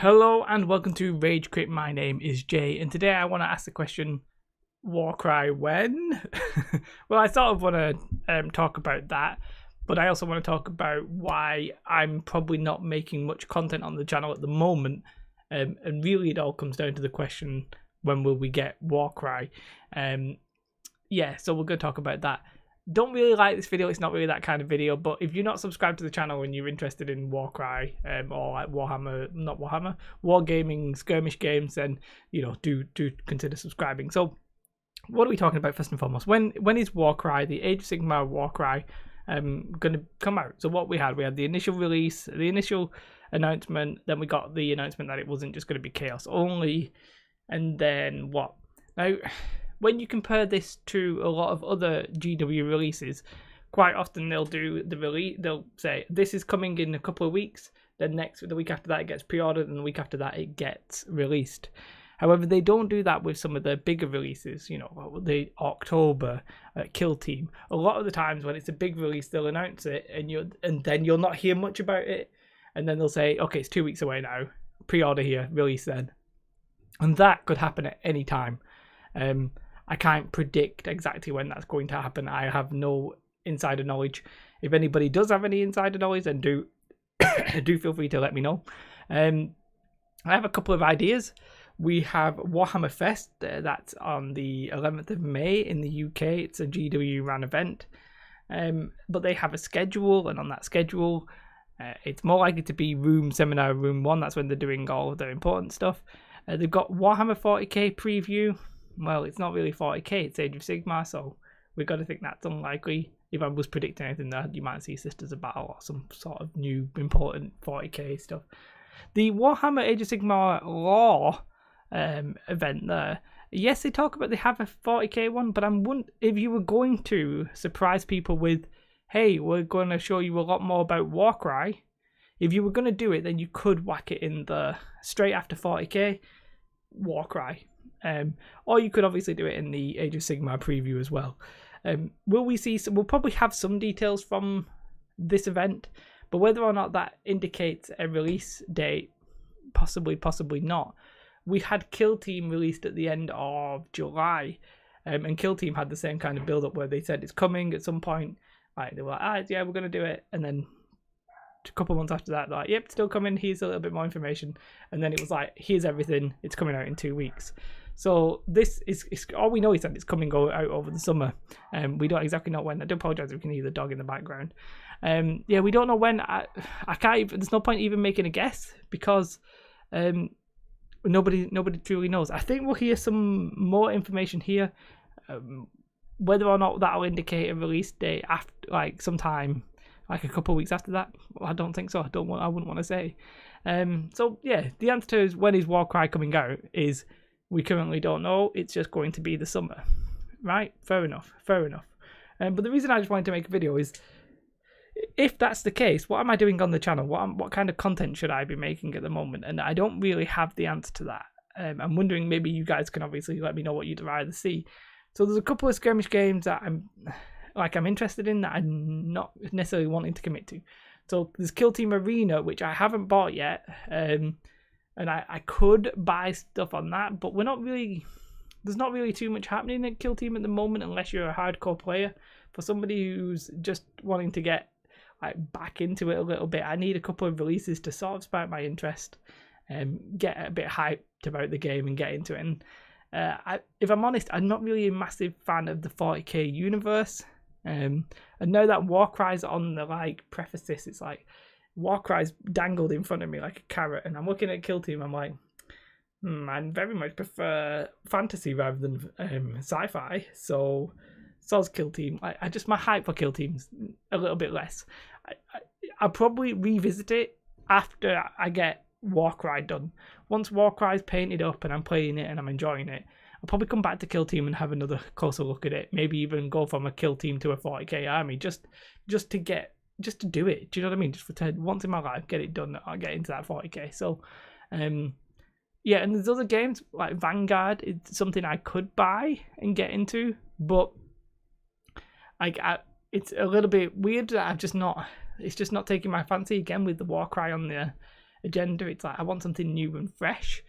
Hello and welcome to Rage Quit. My name is Jay, and today I want to ask the question, Warcry when? Well, I sort of want to talk about that, but I also want to talk about why I'm probably not making much content on the channel at the moment, and really it all comes down to the question, when will we get Warcry? Yeah, so we're going to talk about that. Don't really like this video, it's not really that kind of video, but if you're not subscribed to the channel and you're interested in Warcry or like wargaming skirmish games, then do consider subscribing. So what are we talking about first and foremost? When is Warcry, the Age of Sigmar Warcry, gonna come out? So what we had the initial release, the initial announcement, then we got the announcement that it wasn't just going to be chaos only, and then what? Now, when you compare this to a lot of other GW releases, quite often they'll do the release. They'll say this is coming in a couple of weeks. Then the week after that it gets pre-ordered, and the week after that it gets released. However, they don't do that with some of the bigger releases. The October Kill Team. A lot of the times when it's a big release, they'll announce it, and then you'll not hear much about it. And then they'll say, okay, it's 2 weeks away now. Pre-order here, release then. And that could happen at any time. I can't predict exactly when that's going to happen. I have no insider knowledge. If anybody does have any insider knowledge, then do feel free to let me know. I have a couple of ideas. We have Warhammer Fest. That's on the 11th of May in the UK. It's a GW run event. But they have a schedule, and on that schedule, it's more likely to be Seminar Room 1. That's when they're doing all of their important stuff. They've got Warhammer 40k preview. Well, it's not really 40k, it's Age of Sigmar, so we've got to think that's unlikely. If I was predicting anything there, you might see Sisters of Battle or some sort of new important 40k stuff. The Warhammer Age of Sigmar Law event there, yes, they talk about they have a 40k one, but I'm wondering if you were going to surprise people with, hey, we're going to show you a lot more about Warcry. If you were going to do it, then you could whack it in the straight after 40k Warcry. Or you could obviously do it in the Age of Sigmar preview as well. Will we see we'll probably have some details from this event, but whether or not that indicates a release date, possibly not. We had Kill Team released at the end of July, and Kill Team had the same kind of build up where they said it's coming at some point. Like they were like, yeah, we're going to do it, and then a couple of months after that, they're like, yep, still coming, here's a little bit more information, and then it was like, here's everything, it's coming out in 2 weeks. So this is all we know is that it's coming out over the summer. We don't exactly know when. I do apologize if you can hear the dog in the background. Yeah, we don't know when. I can't even, there's no point even making a guess, because nobody truly knows. I think we'll hear some more information here. Whether or not that'll indicate a release date after, like sometime like a couple of weeks after that, well, I don't think so. I wouldn't want to say. So yeah, the answer to is when is Warcry coming out is we currently don't know. It's just going to be the summer, right? Fair enough. But the reason I just wanted to make a video is, if that's the case, what am I doing on the channel? What kind of content should I be making at the moment? And I don't really have the answer to that. I'm wondering, maybe you guys can obviously let me know what you'd rather see. So there's a couple of skirmish games that I'm interested in that I'm not necessarily wanting to commit to. So there's Kill Team Arena, which I haven't bought yet, and I could buy stuff on that, but there's not really too much happening at Kill Team at the moment, unless you're a hardcore player. For somebody who's just wanting to get back into it a little bit, I need a couple of releases to sort of spark my interest, get a bit hyped about the game and get into it. And if I'm honest, I'm not really a massive fan of the 40k universe. And now that Warcry's on the preface, it's like Warcry's dangled in front of me like a carrot, and I'm looking at Kill Team, I'm like, I very much prefer fantasy rather than sci-fi, so so's Kill Team. I just, my hype for Kill Team's a little bit less. I'll probably revisit it after I get Warcry done. Once Warcry's painted up and I'm playing it and I'm enjoying it, I'll probably come back to Kill Team and have another closer look at it. Maybe even go from a Kill Team to a 40k army, just to do it. Do you know what I mean? Just for once in my life, get it done. I'll get into that 40k. So, yeah, and there's other games like Vanguard. It's something I could buy and get into, but it's a little bit weird that it's just not taking my fancy again with the Warcry on the agenda. It's like I want something new and fresh.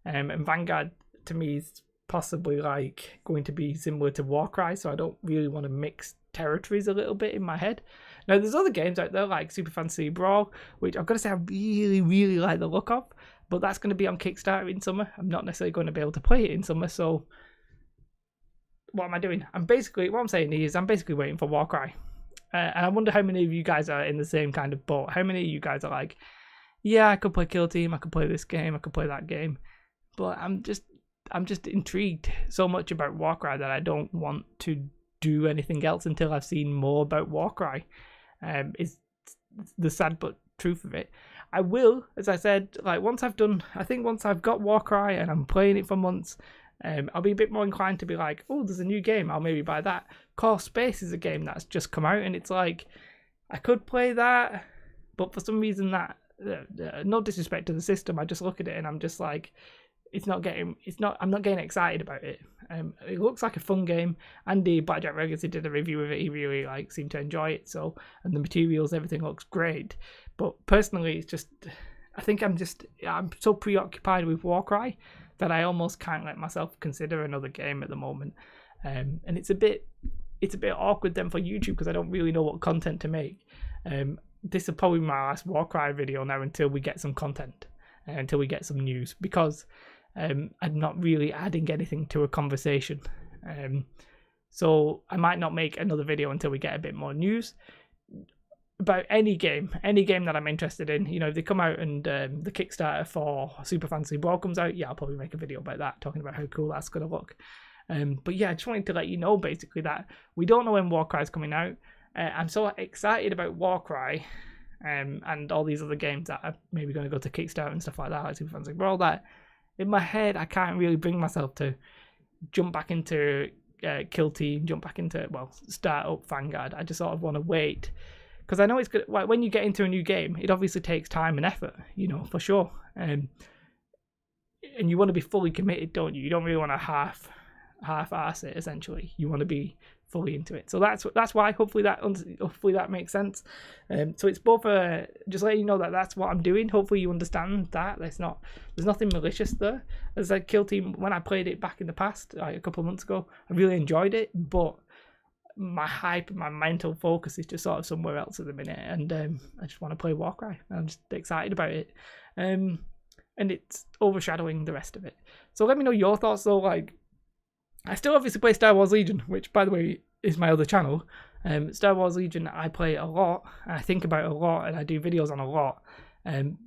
And Vanguard to me is possibly like going to be similar to Warcry, so I don't really want to mix territories a little bit in my head. Now there's other games out there like Super Fantasy Brawl, which I've got to say I really like the look of, but that's going to be on Kickstarter in summer. I'm not necessarily going to be able to play it in summer, so what am I doing? I'm basically waiting for Warcry. And I wonder how many of you guys are in the same kind of boat. How many of you guys are like, yeah, I could play Kill Team, I could play this game, I could play that game, but I'm just intrigued so much about Warcry that I don't want to do anything else until I've seen more about Warcry. Is the sad but truth of it. I will, as I said, like once I've got Warcry and I'm playing it for months, I'll be a bit more inclined to be like, oh, there's a new game, I'll maybe buy that. Core Space is a game that's just come out, and it's like, I could play that, but for some reason that, no disrespect to the system, I just look at it and I'm just like, I'm not getting excited about it. It looks like a fun game. Andy Blackjack Legacy did a review of it. He really seemed to enjoy it. So, and the materials, everything looks great. But personally, it's just, I think I'm so preoccupied with Warcry that I almost can't let myself consider another game at the moment. And it's a bit awkward then for YouTube because I don't really know what content to make. This is probably my last Warcry video now until we get some content, until we get some news, because I'm not really adding anything to a conversation. So I might not make another video until we get a bit more news about any game that I'm interested in. You know, if they come out and the Kickstarter for Super Fantasy Brawl comes out, yeah, I'll probably make a video about that, talking about how cool that's going to look. But yeah, I just wanted to let you know basically that we don't know when Warcry is coming out. I'm so excited about Warcry and all these other games that are maybe going to go to Kickstarter and stuff like that, like Super Fantasy Brawl, that in my head I can't really bring myself to jump back into Kill Team, start up Vanguard. I just sort of want to wait, because I know it's good. Like, when you get into a new game, it obviously takes time and effort, you know, for sure. And you want to be fully committed, don't you? You don't really want to half-ass it, essentially. You want to be fully into it. So that's why hopefully that makes sense. So it's both just letting you know that that's what I'm doing. Hopefully you understand that there's nothing malicious there. As a Kill Team, when I played it back in the past, like a couple of months ago, I really enjoyed it, but my hype and my mental focus is just sort of somewhere else at the minute, and I just want to play Warcry. I'm just excited about it, and it's overshadowing the rest of it. So let me know your thoughts though. Like, I still obviously play Star Wars Legion, which, by the way, is my other channel. Star Wars Legion, I play a lot, I think about it a lot, and I do videos on a lot.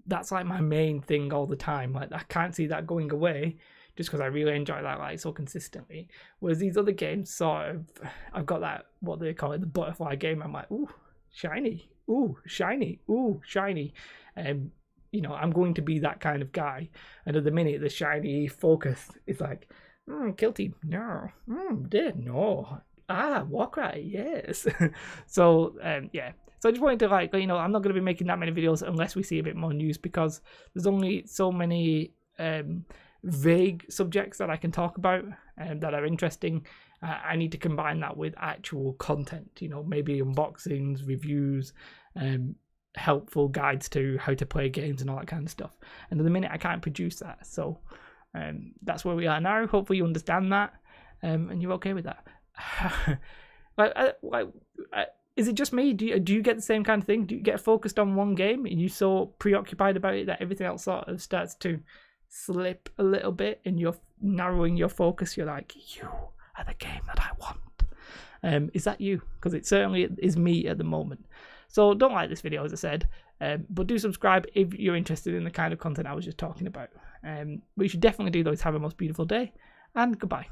That's like my main thing all the time. Like, I can't see that going away, just because I really enjoy that like so consistently. Whereas these other games, sort of, I've got that, what they call it, the butterfly game. I'm like, ooh, shiny, ooh, shiny, ooh, shiny. You know, I'm going to be that kind of guy. And at the minute, the shiny focus is like, Kill Team, no. Dead, no. Warcry, yes. So, yeah. So I just wanted to, like, you know, I'm not going to be making that many videos unless we see a bit more news, because there's only so many vague subjects that I can talk about that are interesting. I need to combine that with actual content, you know, maybe unboxings, reviews, helpful guides to how to play games and all that kind of stuff. And at the minute, I can't produce that. So that's where we are now. Hopefully you understand that, and you're okay with that. Is it just me? Do you get the same kind of thing? Do you get focused on one game? Are you so preoccupied about it that everything else sort of starts to slip a little bit, and you're narrowing your focus? You're like, you are the game that I want. Is that you? Because it certainly is me at the moment. So don't like this video, as I said, but do subscribe if you're interested in the kind of content I was just talking about. What you should definitely do, though, is have a most beautiful day, and goodbye.